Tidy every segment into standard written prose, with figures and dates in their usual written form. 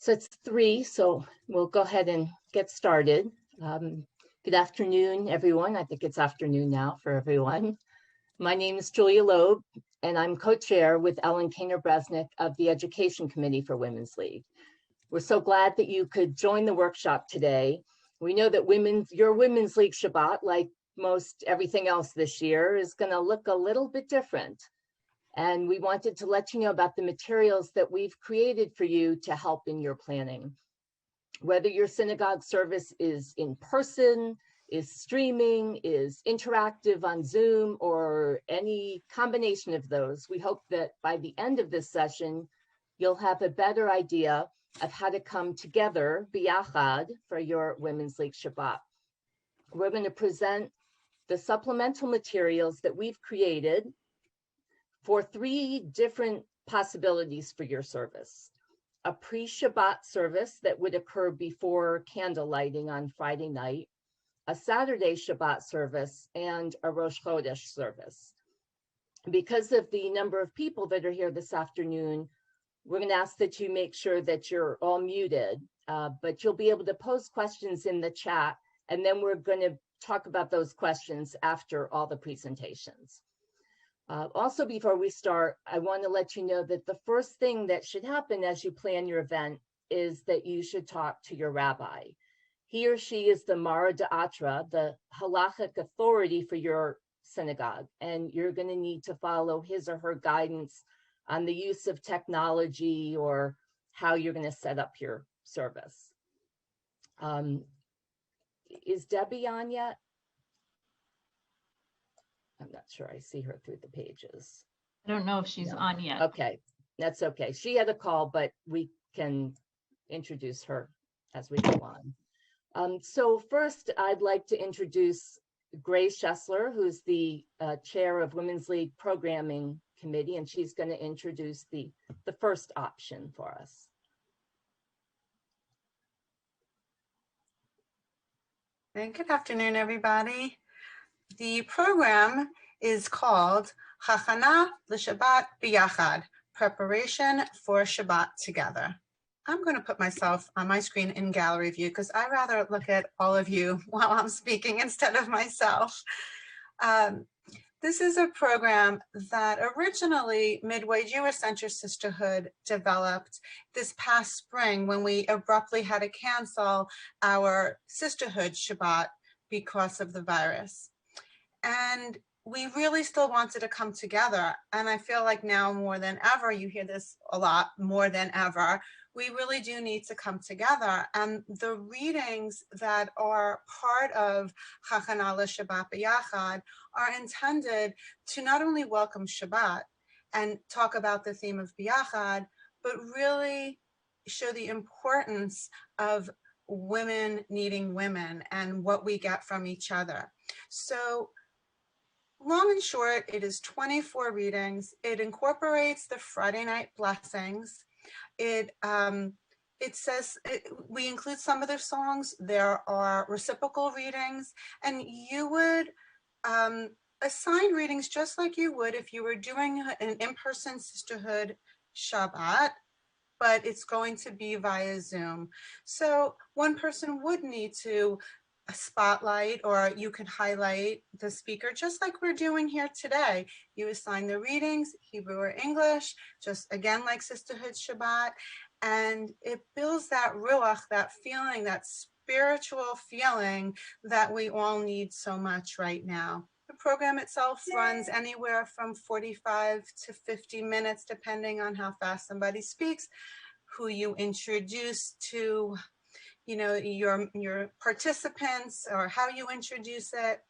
So it's 3, so we'll go ahead and get started. Good afternoon, everyone. I think it's afternoon now for everyone. My name is Julia Loeb, and I'm co-chair with Ellen Koenigbresnik of the Education Committee for Women's League. We're so glad that you could join the workshop today. We know that your Women's League Shabbat, like most everything else this year, is going to look a little bit different. And we wanted to let you know about the materials that we've created for you to help in your planning. Whether your synagogue service is in person, is streaming, is interactive on Zoom, or any combination of those, we hope that by the end of this session, you'll have a better idea of how to come together, biyachad, for your Women's League Shabbat. We're going to present the supplemental materials that we've created for 3 different possibilities for your service. A pre-Shabbat service that would occur before candle lighting on Friday night, a Saturday Shabbat service, and a Rosh Chodesh service. Because of the number of people that are here this afternoon, we're going to ask that you make sure that you're all muted, but you'll be able to pose questions in the chat, and then we're going to talk about those questions after all the presentations. Also, before we start, I want to let you know that the first thing that should happen as you plan your event is that you should talk to your rabbi. He or she is the Mara D'Atra, the halachic authority for your synagogue, and you're going to need to follow his or her guidance on the use of technology or how you're going to set up your service. Is Debbie on yet? I'm not sure. I see her through the pages. I don't know if she's on yet. Okay, that's okay. She had a call, but we can introduce her as we go on. So first, I'd like to introduce Grace Schessler, who's the chair of Women's League Programming Committee, and she's going to introduce the first option for us. Good afternoon, everybody. The program is called Hachana L'Shabbat B'Yachad, Preparation for Shabbat Together. I'm going to put myself on my screen in gallery view because I rather look at all of you while I'm speaking instead of myself. This is a program that originally Midway Jewish Center Sisterhood developed this past spring when we abruptly had to cancel our Sisterhood Shabbat because of the virus. And we really still wanted to come together. And I feel like now more than ever, you hear this a lot, more than ever, we really do need to come together. And the readings that are part of Hachana L'Shabbat B'Yachad are intended to not only welcome Shabbat and talk about the theme of B'Yachad, but really show the importance of women needing women and what we get from each other. So long and short, it is 24 readings. It incorporates the Friday night blessings. We include some of their songs. There are reciprocal readings, and you would assign readings just like you would if you were doing an in-person sisterhood Shabbat, but it's going to be via Zoom. So one person would need to spotlight, or you could highlight the speaker just like we're doing here today. You assign the readings, Hebrew or English, just again like Sisterhood Shabbat, and it builds that ruach, that feeling, that spiritual feeling that we all need so much right now. The program itself runs anywhere from 45 to 50 minutes, depending on how fast somebody speaks, who you introduce to, your participants, or how you introduce it.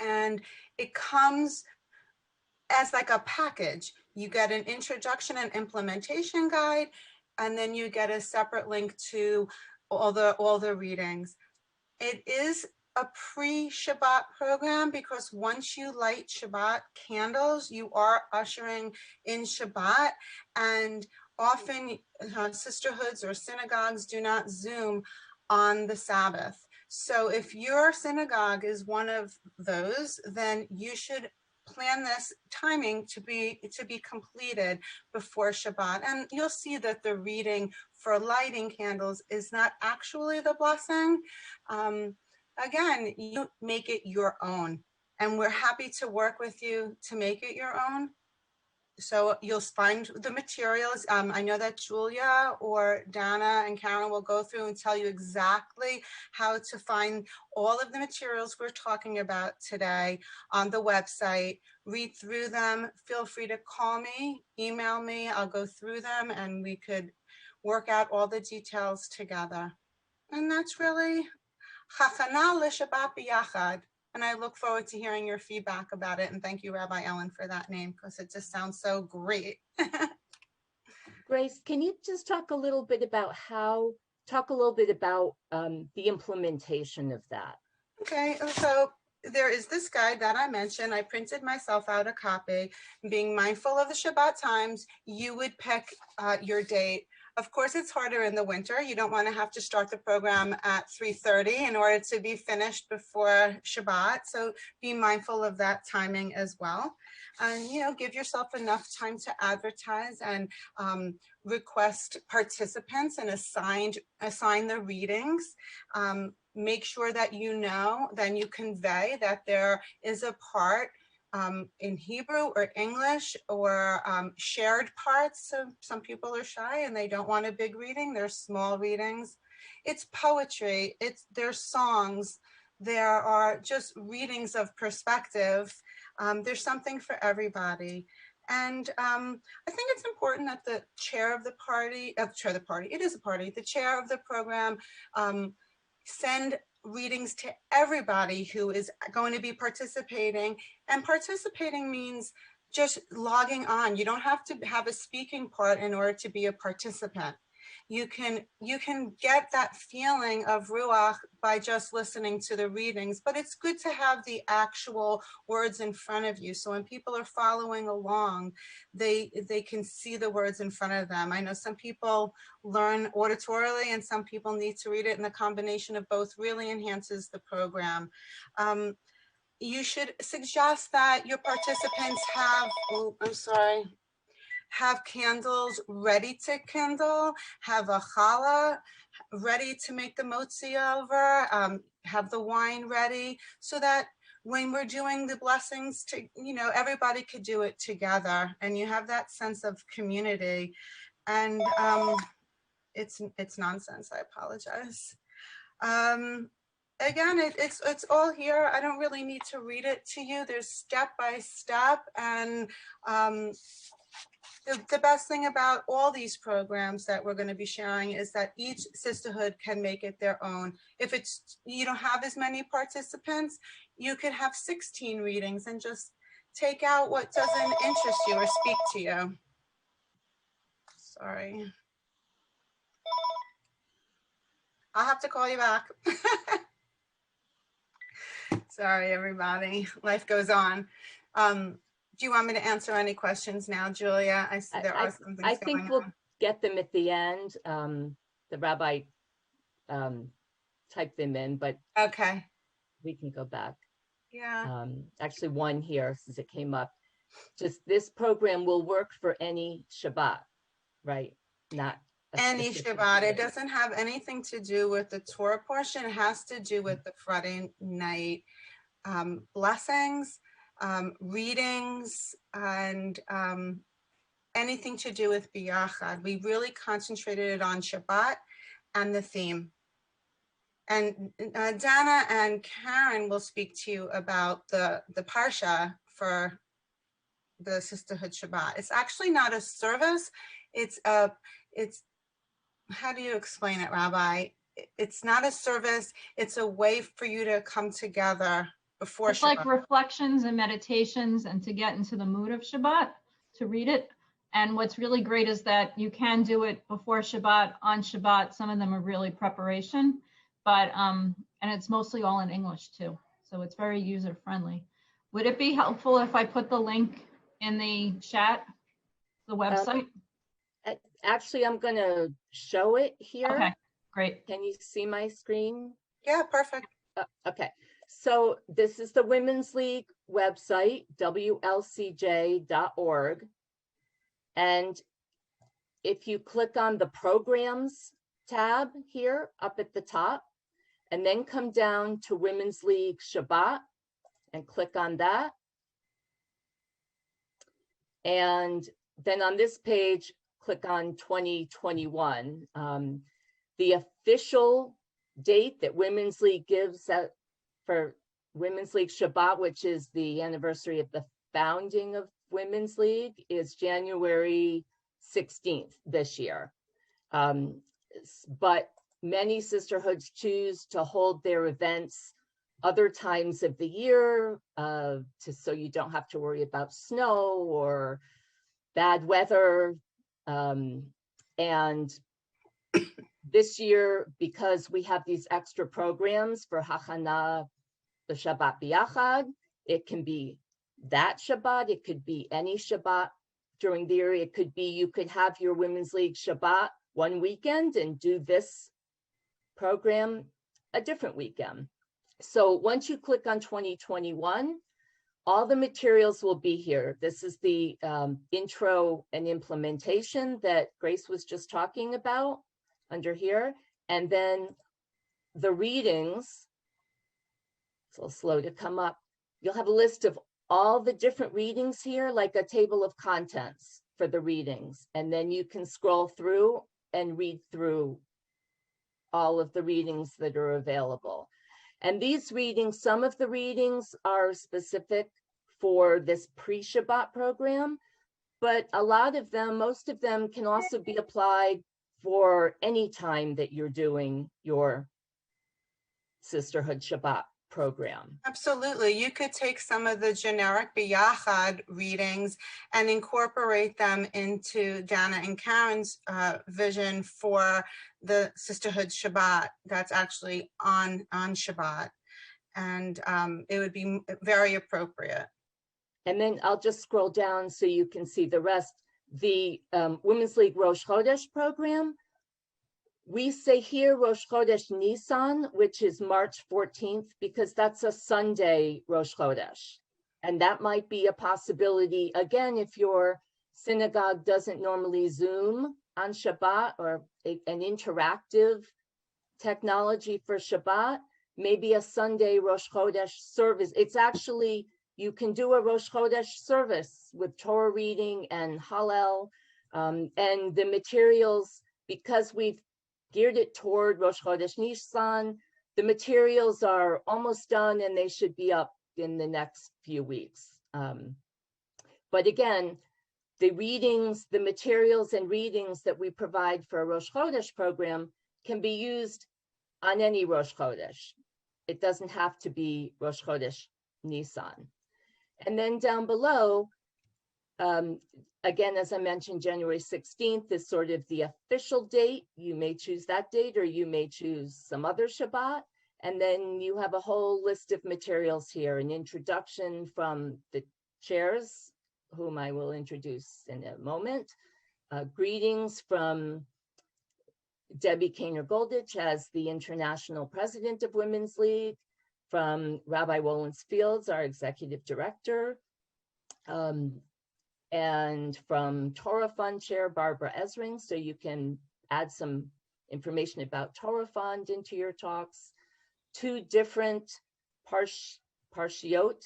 And it comes as like a package. You get an introduction and implementation guide, and then you get a separate link to all the readings. It is a pre-Shabbat program because once you light Shabbat candles, you are ushering in Shabbat, and often sisterhoods or synagogues do not Zoom on the Sabbath. So if your synagogue is one of those, then you should plan this timing to be completed before Shabbat. And you'll see that the reading for lighting candles is not actually the blessing. Again, you make it your own, and we're happy to work with you to make it your own. So you'll find the materials. I know that Julia or Dana and Karen will go through and tell you exactly how to find all of the materials we're talking about today on the website. Read through them. Feel free to call me, email me. I'll go through them and we could work out all the details together. And that's really Chachana l'Shabbat b'yachad. And I look forward to hearing your feedback about it. And thank you, Rabbi Ellen, for that name, because it just sounds so great. Grace, can you just talk a little bit about the implementation of that? Okay, so there is this guide that I mentioned. I printed myself out a copy. Being mindful of the Shabbat times, you would pick your date. Of course, it's harder in the winter. You don't want to have to start the program at 3:30 in order to be finished before Shabbat. So be mindful of that timing as well. And, give yourself enough time to advertise and request participants and assign the readings. Make sure that then you convey that there is a part in Hebrew or English or shared parts. So some people are shy and they don't want a big reading. There's small readings. It's poetry. There's songs. There are just readings of perspective. There's something for everybody. And I think it's important that the chair of the party, it is a party, the chair of the program send readings to everybody who is going to be participating. And participating means just logging on. You don't have to have a speaking part in order to be a participant. You can get that feeling of Ruach by just listening to the readings, but it's good to have the actual words in front of you. So when people are following along, they can see the words in front of them. I know some people learn auditorily and some people need to read it, and the combination of both really enhances the program. You should suggest that your participants have candles ready to kindle, have a challah ready to make the motzi over, have the wine ready, so that when we're doing the blessings, everybody could do it together, and you have that sense of community. And it's nonsense. I apologize. Again, it's all here. I don't really need to read it to you. There's step by step, and the best thing about all these programs that we're going to be sharing is that each sisterhood can make it their own. If you don't have as many participants, you could have 16 readings and just take out what doesn't interest you or speak to you. Sorry. I'll have to call you back. Sorry, everybody. Life goes on. Do you want me to answer any questions now, Julia? I see there are some things I think we'll get them at the end. The rabbi typed them in, but okay, we can go back. Yeah. Actually, one here, since it came up. Just this program will work for any Shabbat, right? Not any Shabbat. It doesn't have anything to do with the Torah portion. It has to do with the Friday night blessings, readings, and anything to do with Biyachad. We really concentrated it on Shabbat and the theme. And Dana and Karen will speak to you about the Parsha for the Sisterhood Shabbat. It's actually not a service. It's how do you explain it, Rabbi? It's not a service. It's a way for you to come together before it's Shabbat. Like reflections and meditations, and to get into the mood of Shabbat, to read it. And what's really great is that you can do it before Shabbat, on Shabbat. Some of them are really preparation, but and it's mostly all in English too. So it's very user friendly. Would it be helpful if I put the link in the chat, the website? Actually, I'm going to show it here. Okay, great. Can you see my screen? Yeah, perfect. Okay. So this is the Women's League website, WLCJ.org. And if you click on the programs tab here up at the top, and then come down to Women's League Shabbat and click on that. And then on this page, click on 2021. The official date that Women's League gives out for Women's League Shabbat, which is the anniversary of the founding of Women's League, is January 16th this year. But many sisterhoods choose to hold their events other times of the year, so you don't have to worry about snow or bad weather. And this year, because we have these extra programs for Hachana, the Shabbat B'Yachad, it can be that Shabbat, it could be any Shabbat during the year. It could be you could have your Women's League Shabbat one weekend and do this program a different weekend. So once you click on 2021, all the materials will be here. This is the intro and implementation that Grace was just talking about under here. And then the readings, it's a little slow to come up. You'll have a list of all the different readings here, like a table of contents for the readings. And then you can scroll through and read through all of the readings that are available. And these readings, some of the readings are specific for this pre-Shabbat program, but a lot of them, most of them can also be applied for any time that you're doing your Sisterhood Shabbat program. Absolutely. You could take some of the generic B'Yachad readings and incorporate them into Dana and Karen's vision for the Sisterhood Shabbat that's actually on Shabbat. And it would be very appropriate. And then I'll just scroll down so you can see the rest. The Women's League Rosh Chodesh program, we say here Rosh Chodesh Nisan, which is March 14th, because that's a Sunday Rosh Chodesh. And that might be a possibility, again, if your synagogue doesn't normally Zoom on Shabbat or an interactive technology for Shabbat, maybe a Sunday Rosh Chodesh service. It's actually, you can do a Rosh Chodesh service with Torah reading and Hallel, and the materials, because we've geared it toward Rosh Chodesh Nisan, the materials are almost done and they should be up in the next few weeks. But again, the readings, the materials and readings that we provide for a Rosh Chodesh program can be used on any Rosh Chodesh. It doesn't have to be Rosh Chodesh Nisan. And then down below, again, as I mentioned, January 16th is sort of the official date. You may choose that date or you may choose some other Shabbat. And then you have a whole list of materials here, an introduction from the chairs, whom I will introduce in a moment, greetings from Debbie Kainer-Goldich as the International President of Women's League, from Rabbi Wolens Fields, our Executive Director, and from Torah Fund Chair Barbara Ezring, so you can add some information about Torah Fund into your talks. Two different parshiot,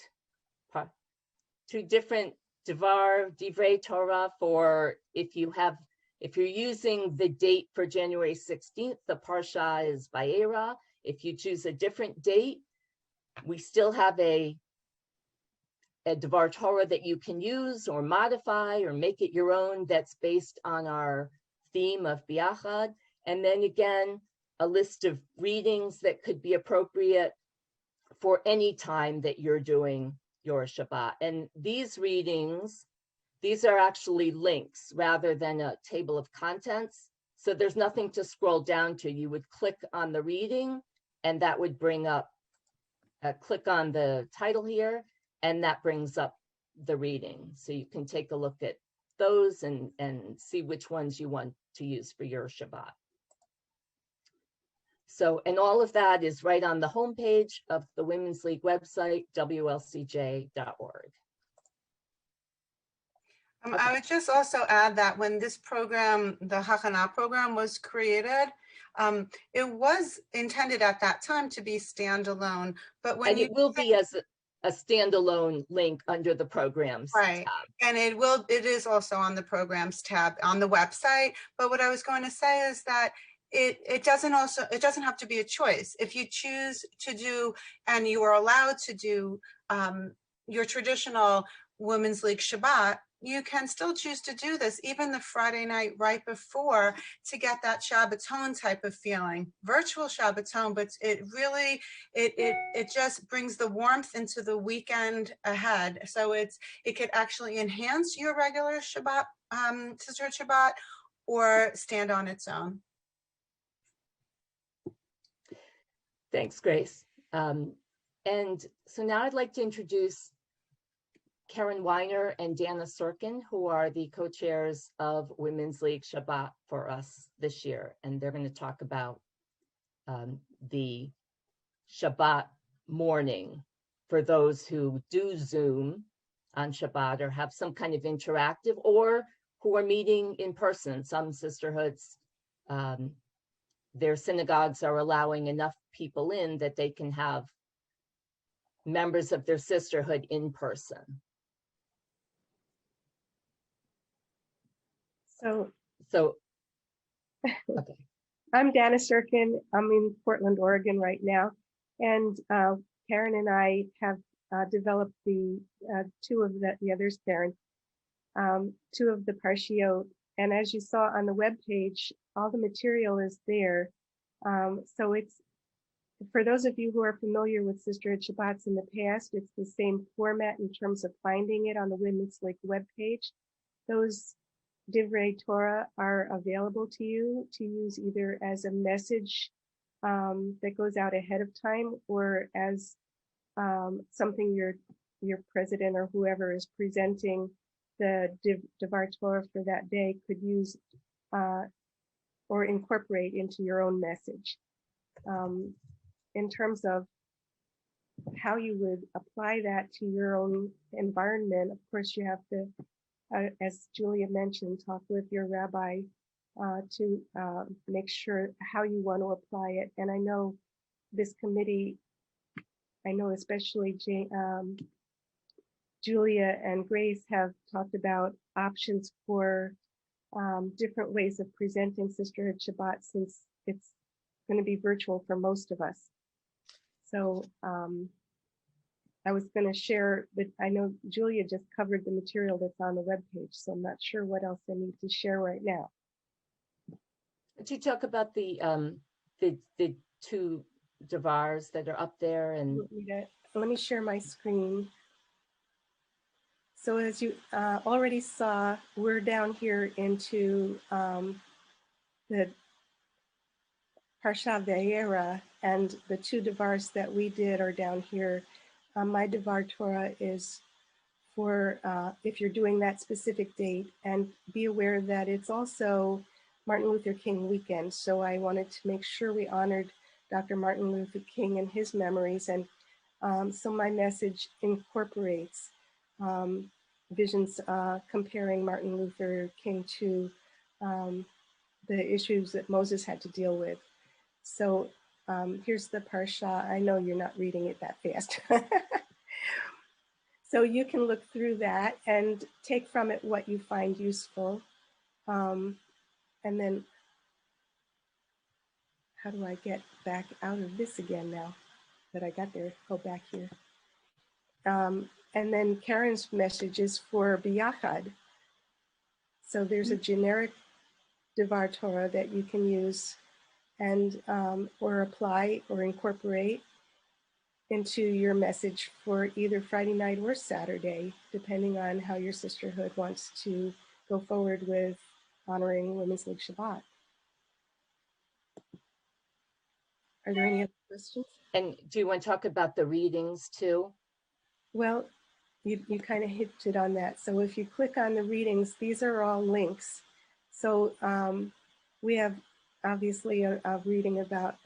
two different divrei Torah for if you're using the date for January 16th, the parsha is Vayera. If you choose a different date, we still have a Dvar Torah that you can use or modify or make it your own that's based on our theme of B'Yachad. And then again, a list of readings that could be appropriate for any time that you're doing your Shabbat. And these readings, these are actually links rather than a table of contents. So there's nothing to scroll down to. You would click on the reading and that would bring up, click on the title here, and that brings up the reading. So you can take a look at those and see which ones you want to use for your Shabbat. So, and all of that is right on the homepage of the Women's League website, WLCJ.org. I would just also add that when this program, the Hakana program, was created, it was intended at that time to be standalone. But when and it will be as a standalone link under the programs right, tab. and it is also on the programs tab on the website. But what I was going to say is that it doesn't have to be a choice. If you choose to do, and you are allowed to do your traditional Women's League Shabbat, you can still choose to do this even the Friday night right before to get that Shabbaton type of feeling, virtual Shabbaton, but it really, it just brings the warmth into the weekend ahead. So it could actually enhance your regular Shabbat, Sisterhood Shabbat, or stand on its own. Thanks, Grace. And so now I'd like to introduce Karen Weiner and Dana Sorkin, who are the co-chairs of Women's League Shabbat for us this year. And they're going to talk about the Shabbat morning for those who do Zoom on Shabbat or have some kind of interactive, or who are meeting in person. Some sisterhoods, their synagogues are allowing enough people in that they can have members of their sisterhood in person. So, okay. I'm Dana Sorkin. I'm in Portland, Oregon right now. And Karen and I have developed the two of the others, Karen, two of the Parshiot. And as you saw on the webpage, all the material is there. So it's, for those of you who are familiar with Sisterhood Shabbats in the past, it's the same format in terms of finding it on the Women's League webpage. Those Divrei Torah are available to you to use either as a message that goes out ahead of time, or as something your president or whoever is presenting the Devar Torah for that day could use or incorporate into your own message. In terms of how you would apply that to your own environment, of course, you have to, as Julia mentioned, talk with your rabbi to make sure how you want to apply it. And I know this committee, I know especially Julia and Grace have talked about options for different ways of presenting Sisterhood Shabbat, since it's going to be virtual for most of us. So I was going to share, but I know Julia just covered the material that's on the webpage, so I'm not sure what else I need to share right now. Could you talk about the two Devars that are up there? And let me share my screen. So as you already saw, we're down here into the Parsha Ve'era, and the two Devars that we did are down here. My Devar Torah is for if you're doing that specific date, and be aware that it's also Martin Luther King weekend. So I wanted to make sure we honored Dr. Martin Luther King and his memories. And so my message incorporates visions comparing Martin Luther King to the issues that Moses had to deal with. So here's the Parsha. I know you're not reading it that fast. So you can look through that and take from it what you find useful. And then, how do I get back out of this again now that I got there? Go back here. And then Karen's message is for Biyachad. So there's a generic Devar Torah that you can use and or apply or incorporate into your message for either Friday night or Saturday, depending on how your sisterhood wants to go forward with honoring Women's League Shabbat. Are there any other questions? And do you want to talk about the readings too? Well, you kind of hinted on that. So if you click on the readings, these are all links. So we have obviously a reading about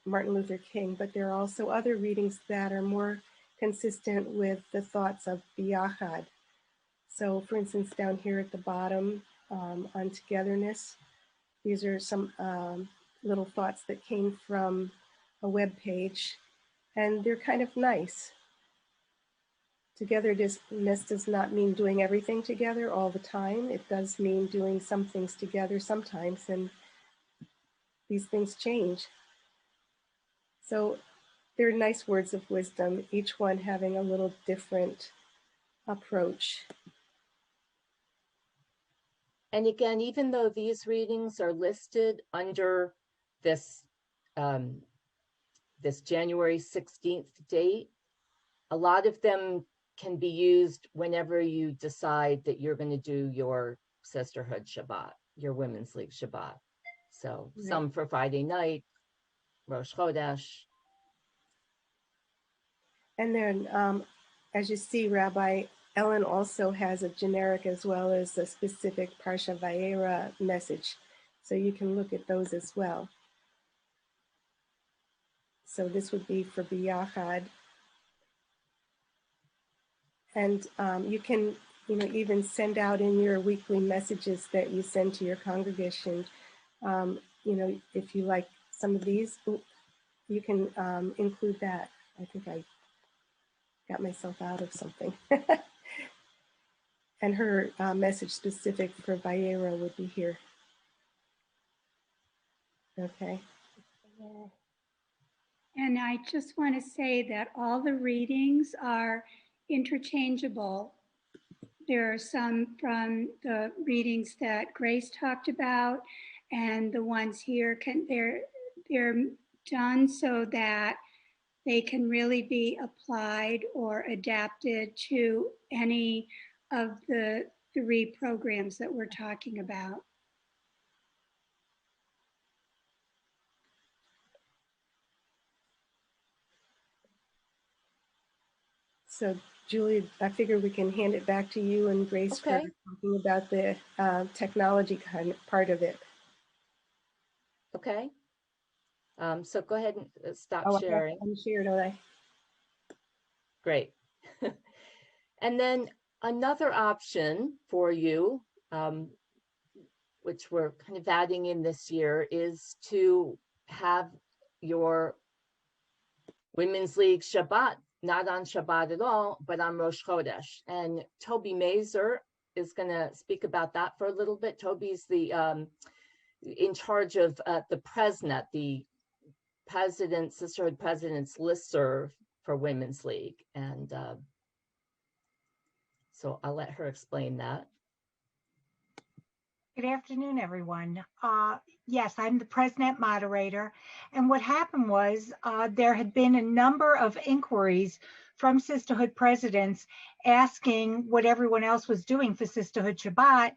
Martin Luther King, but there are also other readings that are more consistent with the thoughts of Biyachad. So for instance, down here at the bottom on togetherness, these are some little thoughts that came from a web page, and they're kind of nice. Togetherness does not mean doing everything together all the time. It does mean doing some things together sometimes, and these things change. So they're nice words of wisdom, each one having a little different approach. And again, even though these readings are listed under this this January 16th date, a lot of them can be used whenever you decide that you're going to do your Sisterhood Shabbat, your Women's League Shabbat. So Right. Some for Friday night, Rosh Chodesh. And then, as you see, Rabbi Ellen also has a generic as well as a specific Parsha Vayera message. So you can look at those as well. So this would be for Biyachad. And you can, even send out in your weekly messages that you send to your congregation, if you like some of these, you can include that. I think I got myself out of something. And her message specific for Vayera would be here. Okay. And I just want to say that all the readings are interchangeable. There are some from the readings that Grace talked about, and the ones here they're done so that they can really be applied or adapted to any of the 3 programs that we're talking about. So Julie, I figure we can hand it back to you and Grace for talking about the technology kind of part of it. Okay. So go ahead and stop sharing. I'm shared, don't I? Great. And then another option for you, which we're kind of adding in this year, is to have your Women's League Shabbat, not on Shabbat at all, but on Rosh Chodesh. And Toby Mazer is going to speak about that for a little bit. Toby's the in charge of the Presnet, the Sisterhood President's listserv for Women's League. And so I'll let her explain that. Good afternoon, everyone. Yes, I'm the Presnet moderator. And what happened was there had been a number of inquiries from Sisterhood presidents asking what everyone else was doing for Sisterhood Shabbat,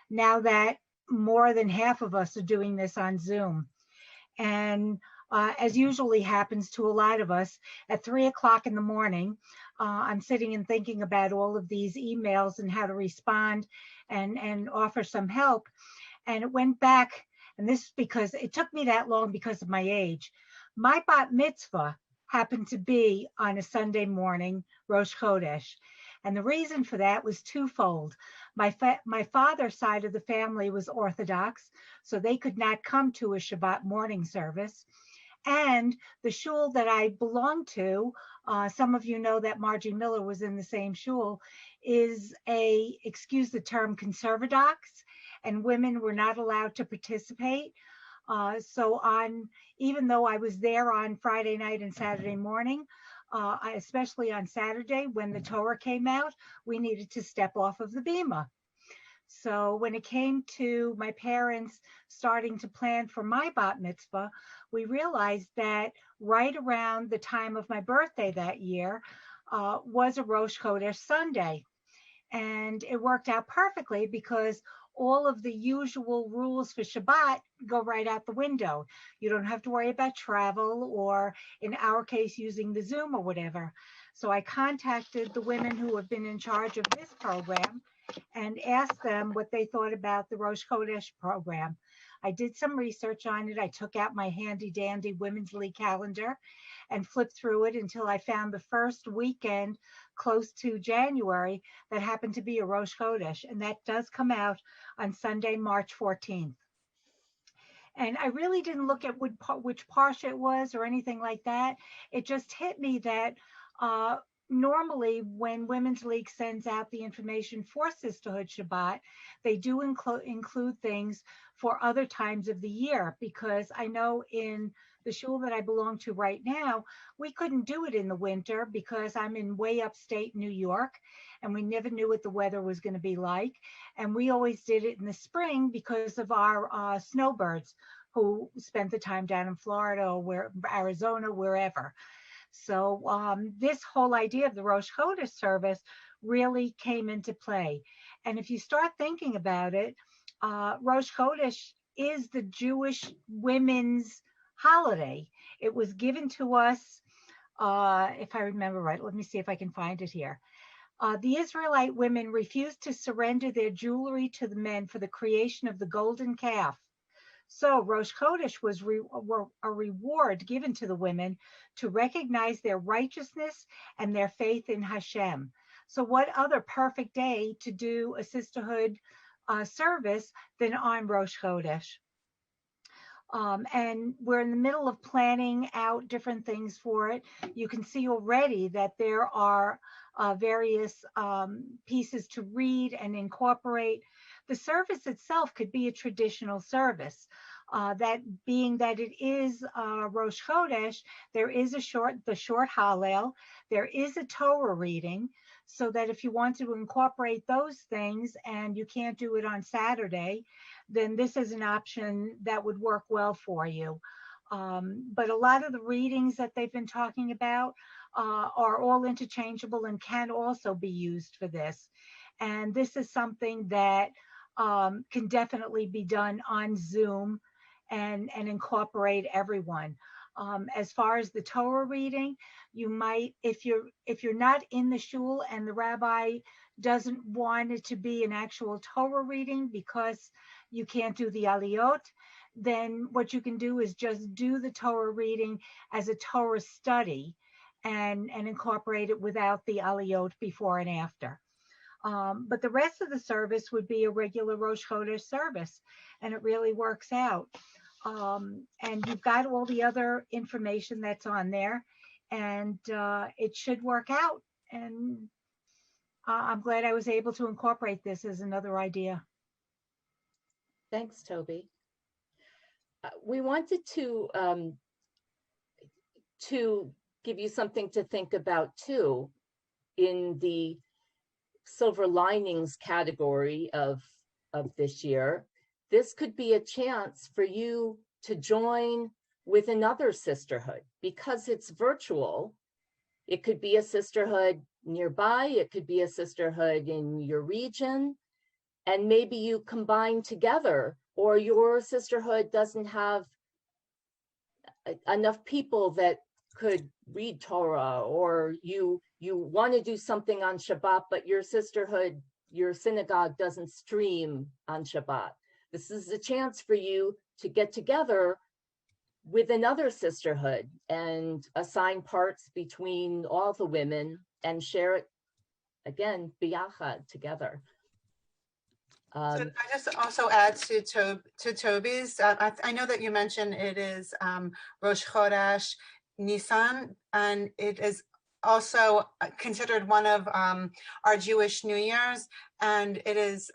now that more than half of us are doing this on Zoom. And as usually happens to a lot of us, at 3 o'clock in the morning, I'm sitting and thinking about all of these emails and how to respond and offer some help. And it went back, and this is because it took me that long because of my age. My bat mitzvah happened to be on a Sunday morning, Rosh Chodesh. And the reason for that was twofold. My father's side of the family was Orthodox, so they could not come to a Shabbat morning service. And the shul that I belonged to, some of you know that Margie Miller was in the same shul, is excuse the term, conservadox, and women were not allowed to participate. So even though I was there on Friday night and Saturday morning, especially on Saturday when the Torah came out, we needed to step off of the bima. So when it came to my parents starting to plan for my bat mitzvah, we realized that right around the time of my birthday that year was a Rosh Chodesh Sunday. And it worked out perfectly because all of the usual rules for Shabbat go right out the window. You don't have to worry about travel or, in our case, using the Zoom or whatever. So I contacted the women who have been in charge of this program and asked them what they thought about the Rosh Chodesh program. I did some research on it. I took out my handy dandy Women's League calendar and flipped through it until I found the first weekend close to January that happened to be a Rosh Chodesh, and that does come out on Sunday, March 14th. And I really didn't look at which parsha it was or anything like that. It just hit me that normally when Women's League sends out the information for Sisterhood Shabbat, they do include things for other times of the year, because I know in the shul that I belong to right now, we couldn't do it in the winter because I'm in way upstate New York and we never knew what the weather was going to be like. And we always did it in the spring because of our snowbirds who spent the time down in Florida or Arizona, wherever. So this whole idea of the Rosh Chodesh service really came into play. And if you start thinking about it, Rosh Chodesh is the Jewish women's holiday. It was given to us, if I remember right, let me see if I can find it here. The Israelite women refused to surrender their jewelry to the men for the creation of the golden calf. So Rosh Chodesh was a reward given to the women to recognize their righteousness and their faith in Hashem. So what other perfect day to do a sisterhood service than on Rosh Chodesh? And we're in the middle of planning out different things for it. You can see already that there are various pieces to read and incorporate. The service itself could be a traditional service. That being that it is Rosh Chodesh, there is the short Hallel, there is a Torah reading, so that if you want to incorporate those things and you can't do it on Saturday, then this is an option that would work well for you. But a lot of the readings that they've been talking about are all interchangeable and can also be used for this. And this is something that can definitely be done on Zoom and incorporate everyone. As far as the Torah reading, you might, if you're not in the shul and the rabbi doesn't want it to be an actual Torah reading because you can't do the aliyot, then what you can do is just do the Torah reading as a Torah study and incorporate it without the aliyot before and after. But the rest of the service would be a regular Rosh Chodesh service, and it really works out. And you've got all the other information that's on there, and it should work out. And I'm glad I was able to incorporate this as another idea. Thanks, Toby. We wanted to give you something to think about too in the silver linings category of this year. This could be a chance for you to join with another sisterhood because it's virtual. It could be a sisterhood nearby, it could be a sisterhood in your region, and maybe you combine together, or your sisterhood doesn't have enough people that could read Torah, or you want to do something on Shabbat, but your sisterhood, your synagogue doesn't stream on Shabbat. This is a chance for you to get together with another sisterhood and assign parts between all the women and share it, again, biyachad, together. So I just also add to Toby's, I know that you mentioned it is Rosh Chodesh Nisan, and it is also considered one of our Jewish New Year's, and it is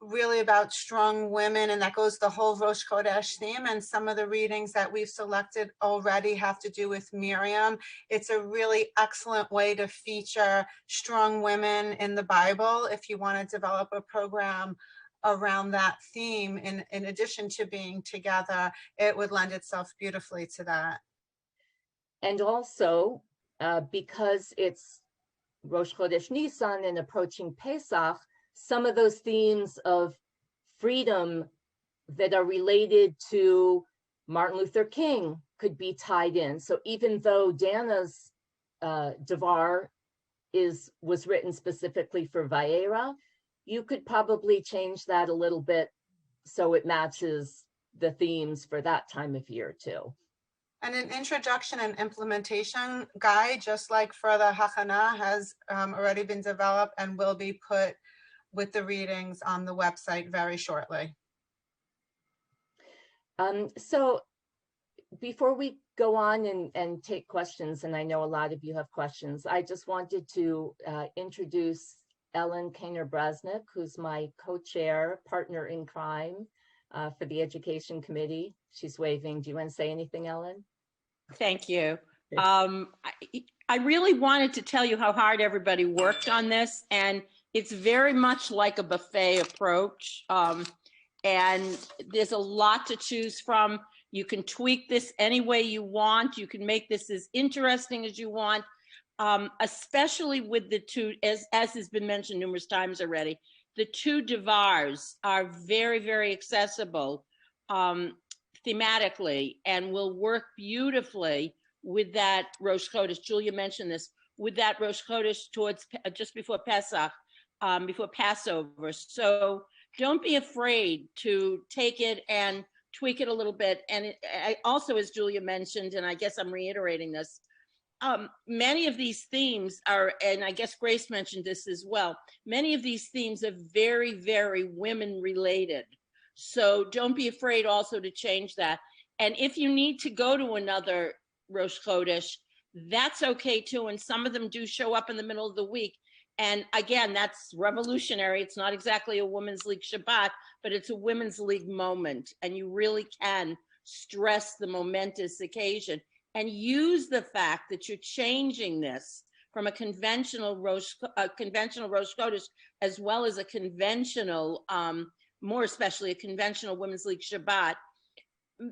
really about strong women, and that goes the whole Rosh Chodesh theme. And some of the readings that we've selected already have to do with Miriam. It's a really excellent way to feature strong women in the Bible if you want to develop a program around that theme. In addition to being together, it would lend itself beautifully to that. And also, because it's Rosh Chodesh Nisan and approaching Pesach, some of those themes of freedom that are related to Martin Luther King could be tied in. So even though Dana's Devar was written specifically for Vayera, you could probably change that a little bit so it matches the themes for that time of year too. And an introduction and implementation guide, just like for the Hachana, has already been developed and will be put with the readings on the website very shortly. So before we go on and take questions, and I know a lot of you have questions, I just wanted to introduce Ellen Koenigbresnik, who's my co-chair, partner in crime for the Education Committee. She's waving. Do you want to say anything, Ellen? Thank you. I really wanted to tell you how hard everybody worked on this, and it's very much like a buffet approach. And there's a lot to choose from. You can tweak this any way you want. You can make this as interesting as you want, especially with the two, as has been mentioned numerous times already, the two devars are very, very accessible thematically and will work beautifully with that Rosh Chodesh. Julia mentioned this, with that Rosh Chodesh towards just before Pesach, before Passover. So don't be afraid to take it and tweak it a little bit. And I also, as Julia mentioned, and I guess I'm reiterating this, many of these themes are, and I guess Grace mentioned this as well, many of these themes are very, very women related. So don't be afraid also to change that. And if you need to go to another Rosh Chodesh, that's okay too. And some of them do show up in the middle of the week. And again, that's revolutionary. It's not exactly a Women's League Shabbat, but it's a Women's League moment. And you really can stress the momentous occasion and use the fact that you're changing this from a conventional Rosh Chodesh, as well as a conventional, more especially a conventional Women's League Shabbat.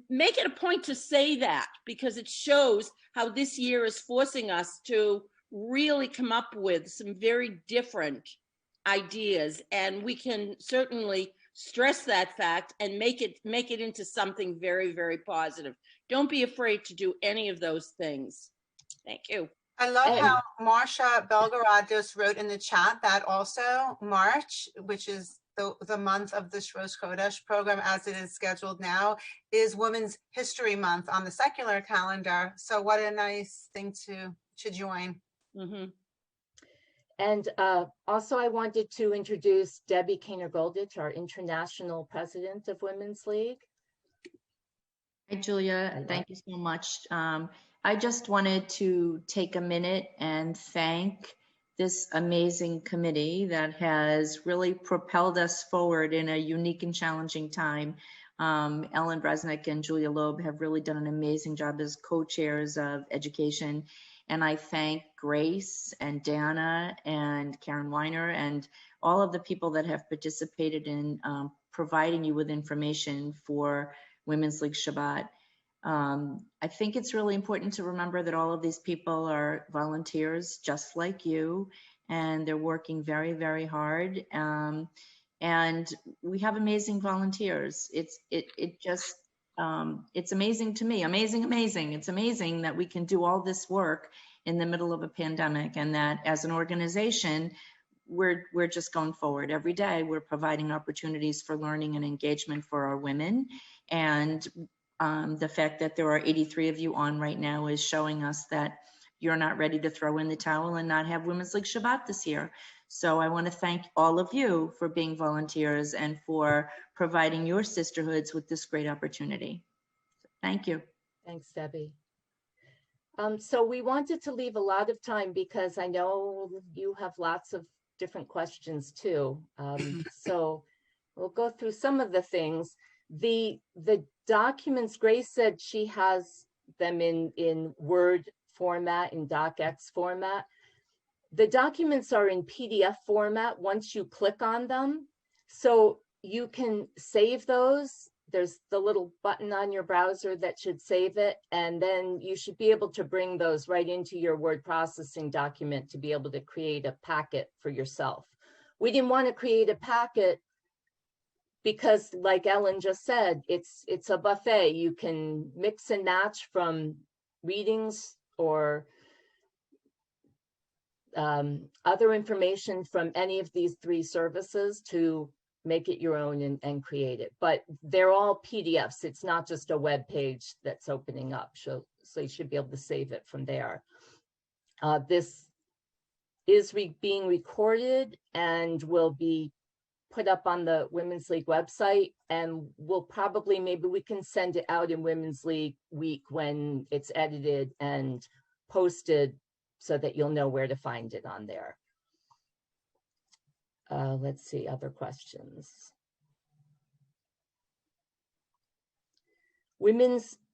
Make it a point to say that, because it shows how this year is forcing us to really come up with some very different ideas, and we can certainly stress that fact and make it into something very, very positive. Don't be afraid to do any of those things. Thank you. I love how Marsha Belgorod just wrote in the chat that also March, which is the month of this Rosh Chodesh program as it is scheduled now, is Women's History Month on the secular calendar. So what a nice thing to join. Mm-hmm. And also I wanted to introduce Debbie Kainer-Goldich, our International President of Women's League. Hi, Julia. Thank you so much. I just wanted to take a minute and thank this amazing committee that has really propelled us forward in a unique and challenging time. Ellen Bresnik and Julia Loeb have really done an amazing job as co-chairs of education. And I thank Grace and Dana and Karen Weiner and all of the people that have participated in providing you with information for Women's League Shabbat. I think it's really important to remember that all of these people are volunteers just like you, and they're working very, very hard. And we have amazing volunteers. It's amazing to me. Amazing. It's amazing that we can do all this work in the middle of a pandemic, and that as an organization, we're just going forward. Every day we're providing opportunities for learning and engagement for our women. And the fact that there are 83 of you on right now is showing us that you're not ready to throw in the towel and not have Women's League Shabbat this year. So I want to thank all of you for being volunteers and for providing your sisterhoods with this great opportunity. Thank you. Thanks, Debbie. So we wanted to leave a lot of time because I know you have lots of different questions too. So we'll go through some of the things. The documents, Grace said she has them in Word format, in DocX format. The documents are in PDF format once you click on them. So you can save those. There's the little button on your browser that should save it. And then you should be able to bring those right into your word processing document to be able to create a packet for yourself. We didn't want to create a packet because, like Ellen just said, it's a buffet. You can mix and match from readings or other information from any of these three services to make it your own and create it. But they're all PDFs. It's not just a web page that's opening up. So you should be able to save it from there. This is being recorded and will be put up on the Women's League website, and we'll probably, maybe we can send it out in Women's League week when it's edited and posted so that you'll know where to find it on there. Let's see, other questions.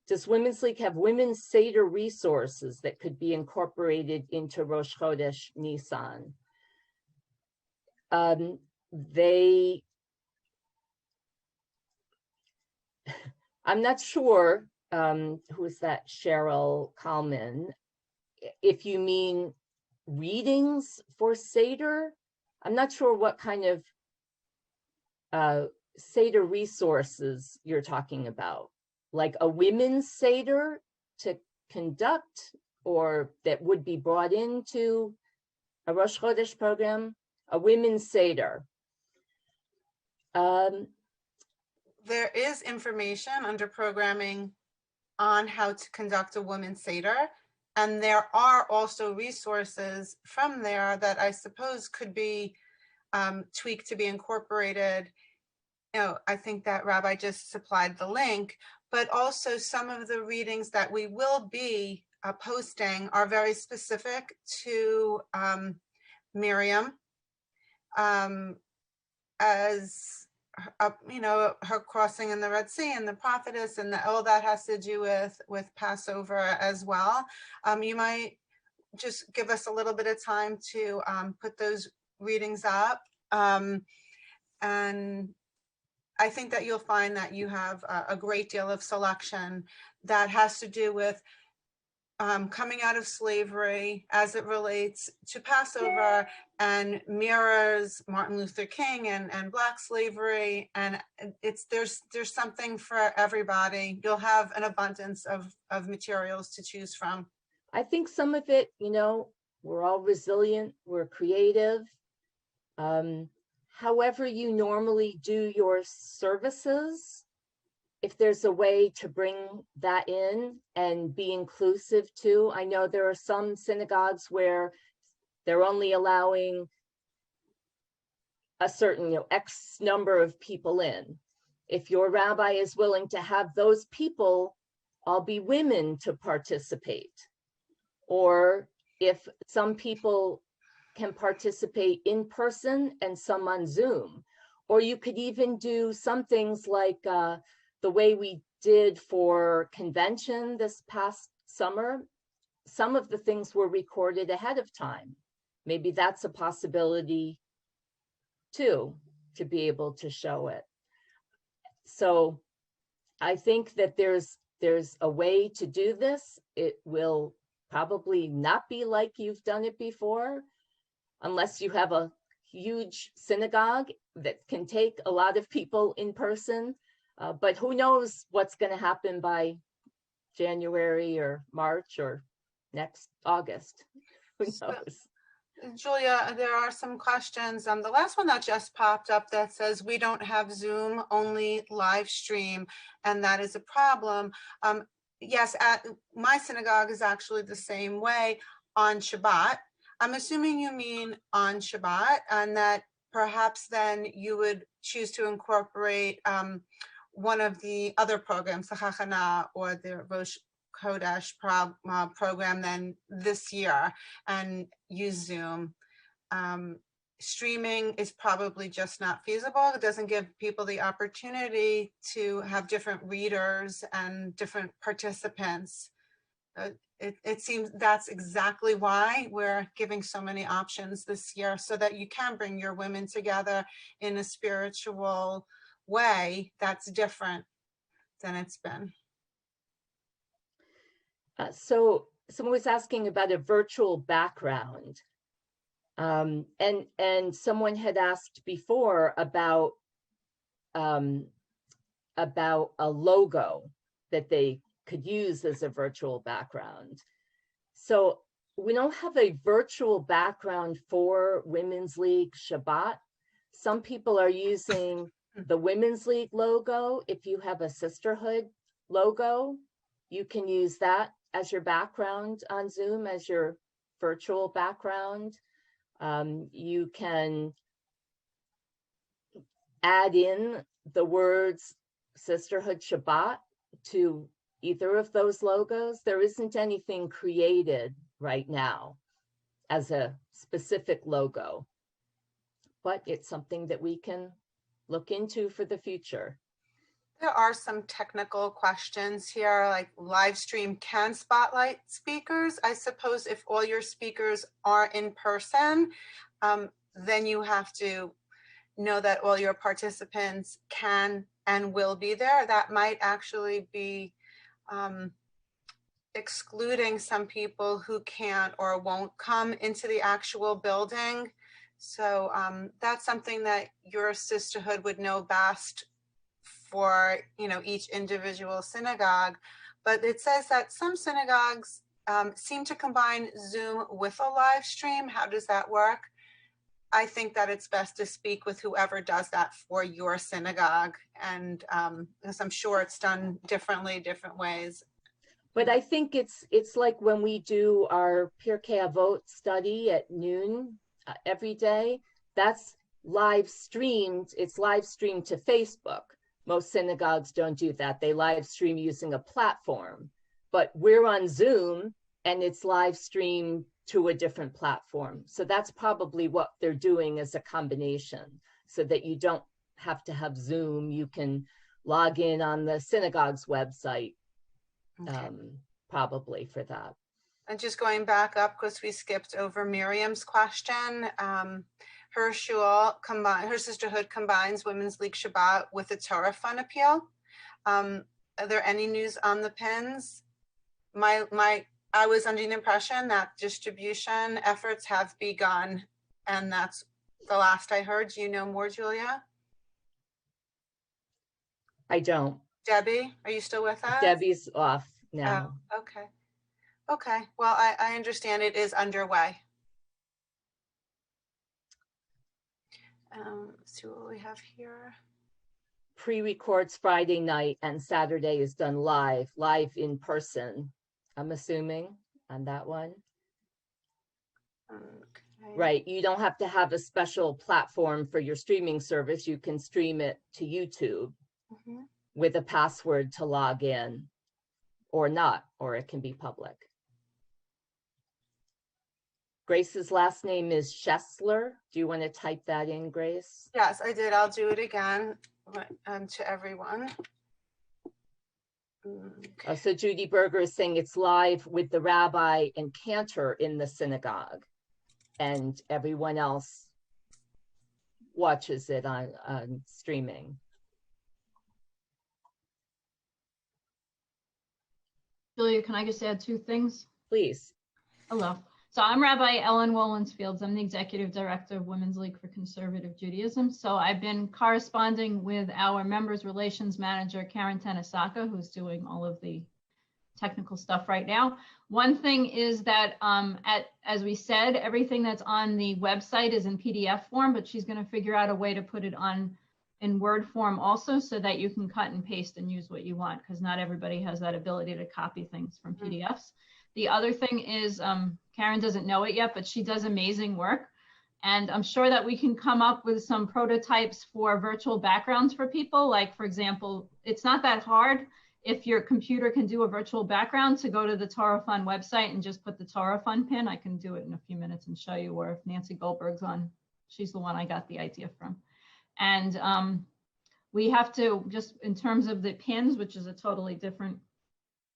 Does Women's League have women's Seder resources that could be incorporated into Rosh Chodesh Nisan? I'm not sure, who is that, Cheryl Kalman, if you mean readings for Seder. I'm not sure what kind of Seder resources you're talking about, like a women's Seder to conduct, or that would be brought into a Rosh Chodesh program, a women's Seder. There is information under programming on how to conduct a women's Seder. And there are also resources from there that I suppose could be tweaked to be incorporated. You know, I think that Rabbi just supplied the link, but also some of the readings that we will be posting are very specific to Miriam, as you know, her crossing in the Red Sea and the prophetess, and all that has to do with Passover as well. You might just give us a little bit of time to put those readings up. And I think that you'll find that you have a great deal of selection that has to do with coming out of slavery as it relates to Passover, and mirrors Martin Luther King and Black slavery. And there's something for everybody. You'll have an abundance of materials to choose from. I think some of it, you know, we're all resilient, we're creative. However you normally do your services, if there's a way to bring that in and be inclusive too. I know there are some synagogues where they're only allowing a certain, you know, X number of people in. If your rabbi is willing to have those people all be women to participate, or if some people can participate in person and some on Zoom, or you could even do some things like the way we did for convention this past summer. Some of the things were recorded ahead of time. Maybe that's a possibility too, to be able to show it. So I think that there's a way to do this. It will probably not be like you've done it before, unless you have a huge synagogue that can take a lot of people in person. But who knows what's going to happen by January or March or next August? Who knows? Julia, there are some questions. The last one that just popped up that says we don't have Zoom, only live stream, and that is a problem. Yes, my synagogue is actually the same way on Shabbat. I'm assuming you mean on Shabbat, and that perhaps then you would choose to incorporate one of the other programs, the Chachana or the Rosh Chodesh program then this year, and use Zoom. Streaming is probably just not feasible. It doesn't give people the opportunity to have different readers and different participants. It seems that's exactly why we're giving so many options this year, so that you can bring your women together in a spiritual way that's different than it's been. So someone was asking about a virtual background. And someone had asked before about a logo that they could use as a virtual background. So we don't have a virtual background for Women's League Shabbat. Some people are using the Women's League logo. If you have a sisterhood logo, you can use that as your background on Zoom, as your virtual background. You can add in the words Sisterhood Shabbat to either of those logos. There isn't anything created right now as a specific logo, but it's something that we can look into for the future. There are some technical questions here, like live stream can spotlight speakers. I suppose if all your speakers are in person, then you have to know that all your participants can and will be there. That might actually be excluding some people who can't or won't come into the actual building. So that's something that your sisterhood would know best for, you know, each individual synagogue. But it says that some synagogues seem to combine Zoom with a live stream. How does that work? I think that it's best to speak with whoever does that for your synagogue. And because I'm sure it's done differently, different ways. But I think it's like when we do our Pirkei Avot study at noon every day, that's live streamed. It's live streamed to Facebook. Most synagogues don't do that. They live stream using a platform, but we're on Zoom and it's live streamed to a different platform. So that's probably what they're doing as a combination, so that you don't have to have Zoom. You can log in on the synagogue's website. Okay. Probably for that. And just going back up, because we skipped over Miriam's question, her shul her sisterhood combines Women's League Shabbat with the Torah Fund appeal. Are there any news on the pins? I was under the impression that distribution efforts have begun, and that's the last I heard. Do you know more, Julia? I don't. Debbie, are you still with us? Debbie's off now. Oh, okay. Okay. Well, I understand it is underway. Let's see what we have here. Pre-records Friday night and Saturday is done live in person, I'm assuming, on that one. Okay. Right. You don't have to have a special platform for your streaming service. You can stream it to YouTube with a password to log in, or not, or it can be public. Grace's last name is Schessler. Do you want to type that in, Grace? Yes, I did. I'll do it again to everyone. Okay. So Judy Berger is saying it's live with the rabbi and cantor in the synagogue, and everyone else watches it on streaming. Julia, can I just add two things? Please. Hello. So I'm Rabbi Ellen Wolensfields. I'm the Executive Director of Women's League for Conservative Judaism. So I've been corresponding with our Members Relations Manager, Karen Tanisaka, who's doing all of the technical stuff right now. One thing is that, as we said, everything that's on the website is in PDF form, but she's going to figure out a way to put it on in Word form also, so that you can cut and paste and use what you want, because not everybody has that ability to copy things from PDFs. The other thing is, Karen doesn't know it yet, but she does amazing work. And I'm sure that we can come up with some prototypes for virtual backgrounds for people. Like, for example, it's not that hard if your computer can do a virtual background to go to the Torah Fund website and just put the Torah Fund pin. I can do it in a few minutes and show you, or if Nancy Goldberg's on, she's the one I got the idea from. And we have to, just in terms of the pins, which is a totally different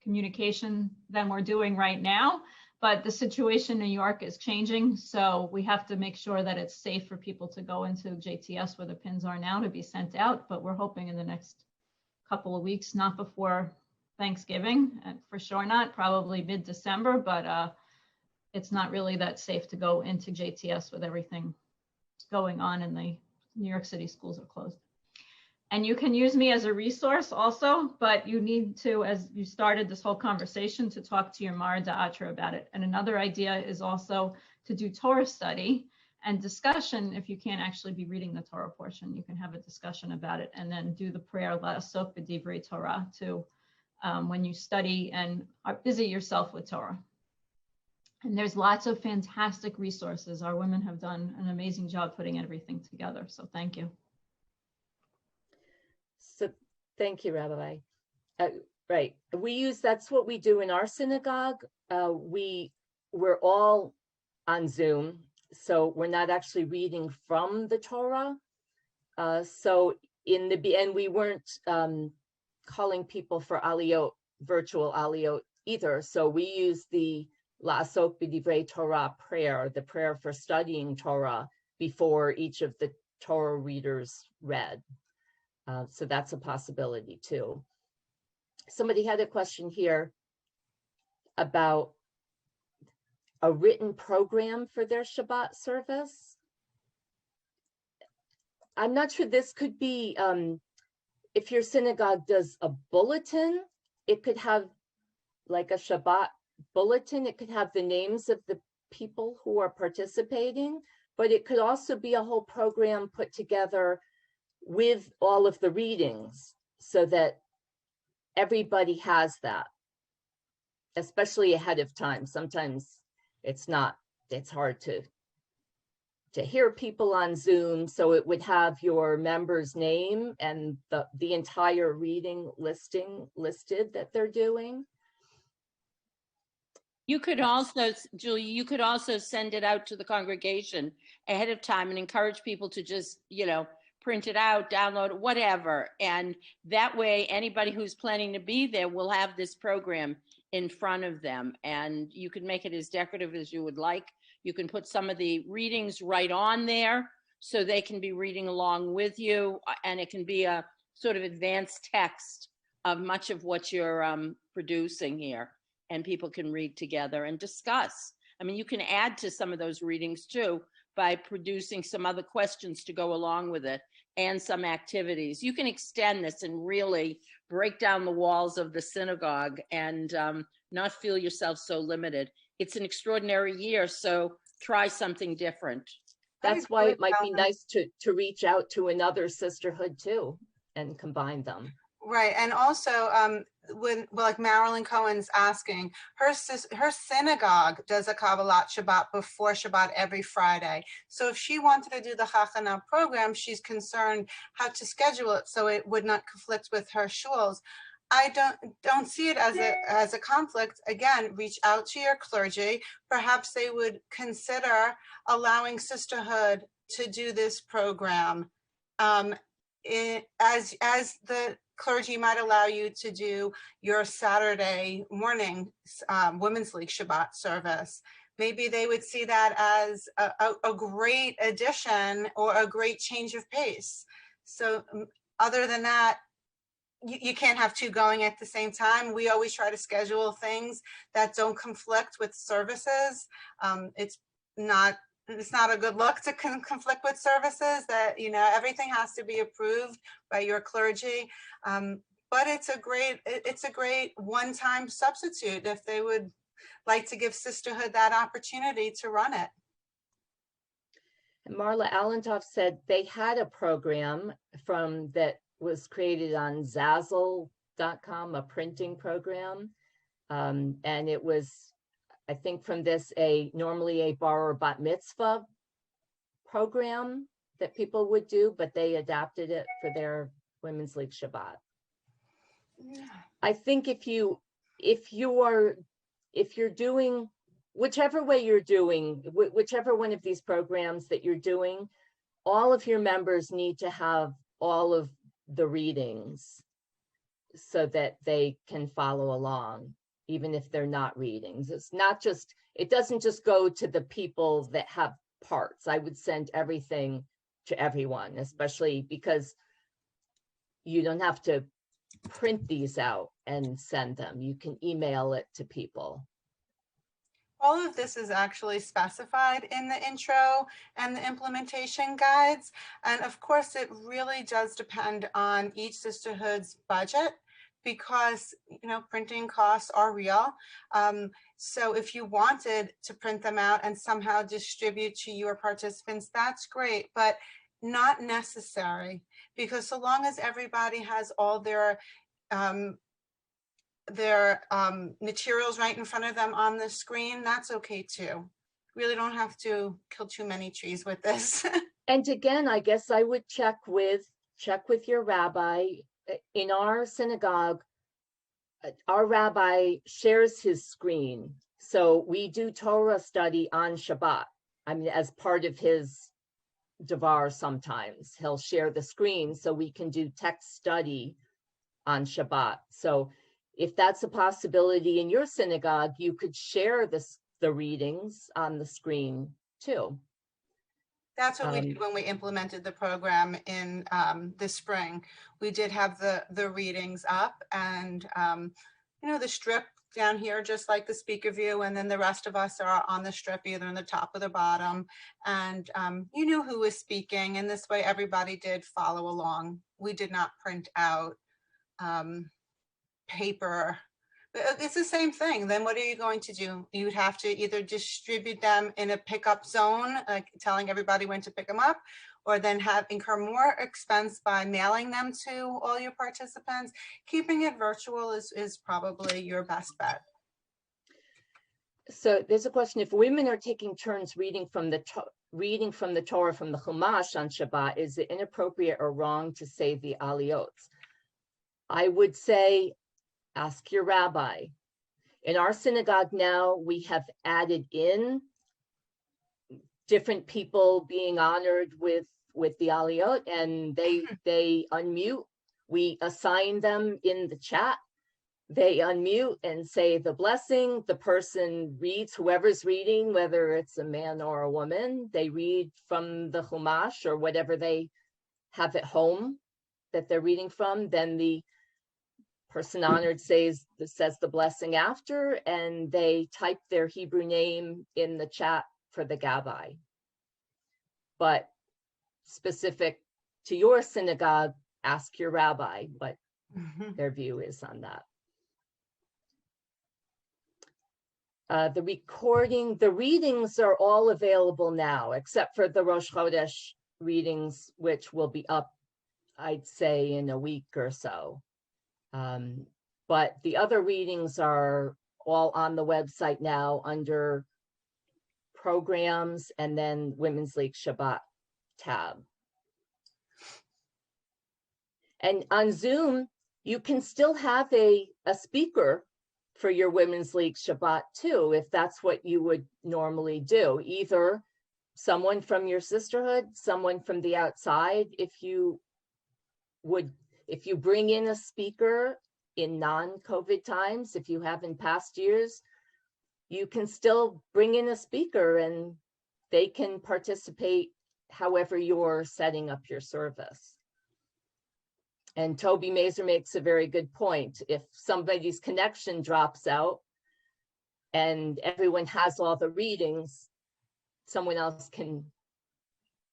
communication than we're doing right now, but the situation in New York is changing, so we have to make sure that it's safe for people to go into JTS where the pins are now to be sent out. But we're hoping in the next couple of weeks, not before Thanksgiving, and for sure not, probably mid-December, but it's not really that safe to go into JTS with everything going on, and the New York City schools are closed. And you can use me as a resource also, but you need to, as you started this whole conversation, to talk to your Mara Da'atra about it. And another idea is also to do Torah study. And discussion, if you can't actually be reading the Torah portion, you can have a discussion about it and then do the prayer La'asok b'divrei Torah too, when you study and busy yourself with Torah. And there's lots of fantastic resources. Our women have done an amazing job putting everything together. So thank you. So thank you, Rabbi. Right. That's what we do in our synagogue. We're all on Zoom, so we're not actually reading from the Torah. So in the end, we weren't calling people for aliyot, virtual aliyot either. So we use the La'asok b'divrei Torah prayer, the prayer for studying Torah before each of the Torah readers read. So that's a possibility too. Somebody had a question here about a written program for their Shabbat service. I'm not sure. This could be, if your synagogue does a bulletin, it could have like a Shabbat bulletin. It could have the names of the people who are participating, but it could also be a whole program put together with all of the readings so that everybody has that, especially ahead of time. Sometimes it's hard to hear people on Zoom, so it would have your member's name and the entire reading listed that they're doing. You could also, Julie, you could also send it out to the congregation ahead of time and encourage people to just, print it out, download it, whatever. And that way, anybody who's planning to be there will have this program in front of them. And you can make it as decorative as you would like. You can put some of the readings right on there so they can be reading along with you. And it can be a sort of advanced text of much of what you're producing here. And people can read together and discuss. I mean, you can add to some of those readings too by producing some other questions to go along with it and some activities. You can extend this and really break down the walls of the synagogue and not feel yourself so limited. It's an extraordinary year, so try something different. That's why it might be nice to reach out to another sisterhood too and combine them. Right, and also like Marilyn Cohen's asking, her synagogue does a Kabbalat Shabbat before Shabbat every Friday. So if she wanted to do the Chachana program, she's concerned how to schedule it so it would not conflict with her shuls. I don't see it as a conflict. Again, reach out to your clergy. Perhaps they would consider allowing sisterhood to do this program, as the clergy might allow you to do your Saturday morning Women's League Shabbat service. Maybe they would see that as a great addition or a great change of pace. So other than that, you can't have two going at the same time. We always try to schedule things that don't conflict with services. It's not a good look to conflict with services. That everything has to be approved by your clergy. But it's a great one-time substitute if they would like to give sisterhood that opportunity to run it. Marla Allentoff said they had a program that was created on Zazzle.com, a printing program. And it was, I think from this, normally a bar or bat mitzvah program that people would do, but they adapted it for their Women's League Shabbat. Yeah. I think if you're doing, whichever way you're doing, whichever one of these programs that you're doing, all of your members need to have all of the readings so that they can follow along, even if they're not readings. It doesn't just go to the people that have parts. I would send everything to everyone, especially because you don't have to print these out and send them. You can email it to people. All of this is actually specified in the intro and the implementation guides. And of course, it really does depend on each sisterhood's budget. because, you know, printing costs are real. So if you wanted to print them out and somehow distribute to your participants, that's great, but not necessary, because so long as everybody has all their materials right in front of them on the screen, that's okay too. Really don't have to kill too many trees with this. And again, I guess I would check with your rabbi. In our synagogue, our rabbi shares his screen. So we do Torah study on Shabbat. I mean, as part of his Devar, sometimes he'll share the screen so we can do text study on Shabbat. So if that's a possibility in your synagogue, you could share the readings on the screen too. That's what we did when we implemented the program in the spring. We did have the readings up, and you know, the strip down here, just like the speaker view, and then the rest of us are on the strip, either in the top or the bottom. And you knew who was speaking, and this way everybody did follow along. We did not print out paper. It's the same thing. Then what are you going to do? You would have to either distribute them in a pickup zone, like telling everybody when to pick them up, or then incur more expense by mailing them to all your participants. Keeping it virtual is probably your best bet. So there's a question: if women are taking turns reading from the Torah from the Chumash on Shabbat, is it inappropriate or wrong to say the aliyot? I would say, ask your rabbi. In our synagogue now, we have added in different people being honored with the aliyot, and they unmute. We assign them in the chat. They unmute and say the blessing. The person reads, whoever's reading, whether it's a man or a woman, they read from the Chumash or whatever they have at home that they're reading from. Then the person honored says the blessing after, and they type their Hebrew name in the chat for the gabbai. But specific to your synagogue, ask your rabbi what their view is on that. The readings are all available now, except for the Rosh Chodesh readings, which will be up, I'd say, in a week or so. But the other readings are all on the website now under programs and then Women's League Shabbat tab. And on Zoom, you can still have a speaker for your Women's League Shabbat too, if that's what you would normally do. Either someone from your sisterhood, someone from the outside. If you bring in a speaker in non-COVID times, if you have in past years, you can still bring in a speaker and they can participate however you're setting up your service. And Toby Mazer makes a very good point. If somebody's connection drops out and everyone has all the readings, someone else can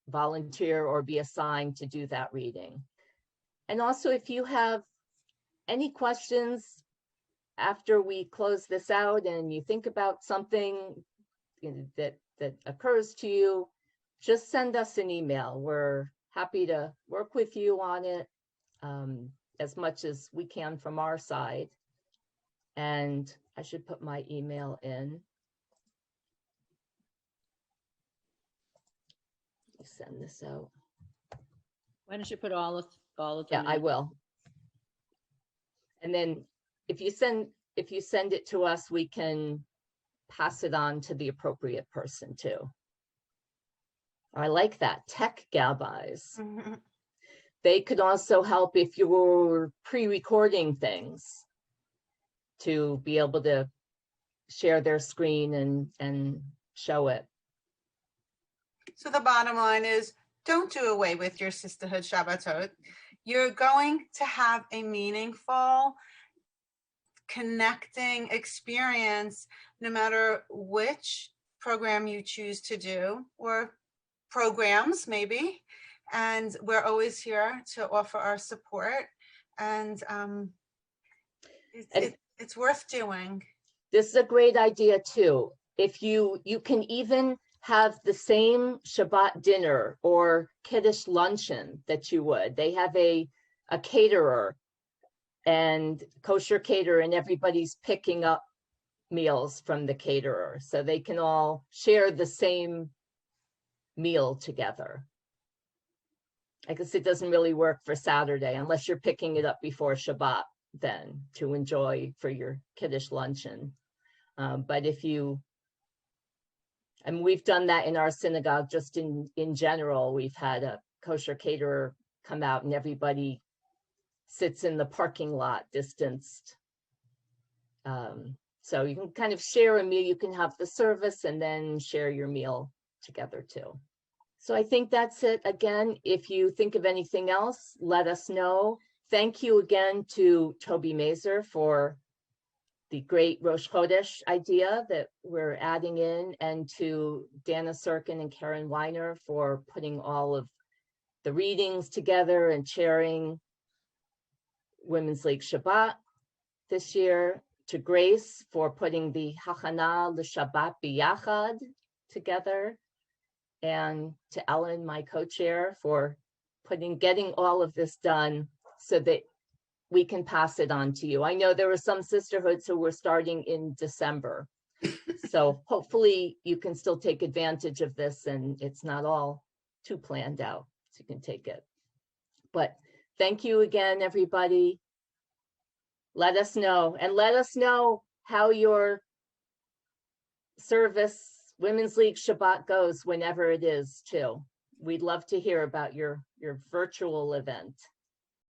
volunteer or be assigned to do that reading. And also, if you have any questions after we close this out and you think about something that occurs to you, just send us an email. We're happy to work with you on it as much as we can from our side. And I should put my email in. Let me send this out. Why don't you put all of them? Yeah, I will. And then if you send it to us, we can pass it on to the appropriate person too. I like that, tech gabbis. Mm-hmm. They could also help if you were pre-recording things to be able to share their screen and show it. So the bottom line is, don't do away with your sisterhood Shabbatot. You're going to have a meaningful, connecting experience no matter which program you choose to do, or programs maybe. And we're always here to offer our support. And It's worth doing. This is a great idea too. If you can even have the same Shabbat dinner or Kiddush luncheon that you would. They have a caterer and kosher caterer, and everybody's picking up meals from the caterer, so they can all share the same meal together. I guess it doesn't really work for Saturday unless you're picking it up before Shabbat then to enjoy for your Kiddush luncheon. But if you, and we've done that in our synagogue, just in general, we've had a kosher caterer come out and everybody sits in the parking lot distanced. So you can kind of share a meal. You can have the service and then share your meal together too. So I think that's it. Again, if you think of anything else, let us know. Thank you again to Toby Mazer for the great Rosh Chodesh idea that we're adding in, and to Dana Sorkin and Karen Weiner for putting all of the readings together and chairing Women's League Shabbat this year, to Grace for putting the Hachana l'Shabbat B'Yachad together, and to Ellen, my co-chair, for getting all of this done so that we can pass it on to you. I know there were some sisterhoods who were starting in December. So hopefully you can still take advantage of this and it's not all too planned out, so you can take it. But thank you again, everybody. Let us know, and let us know how your service, Women's League Shabbat, goes whenever it is too. We'd love to hear about your virtual event.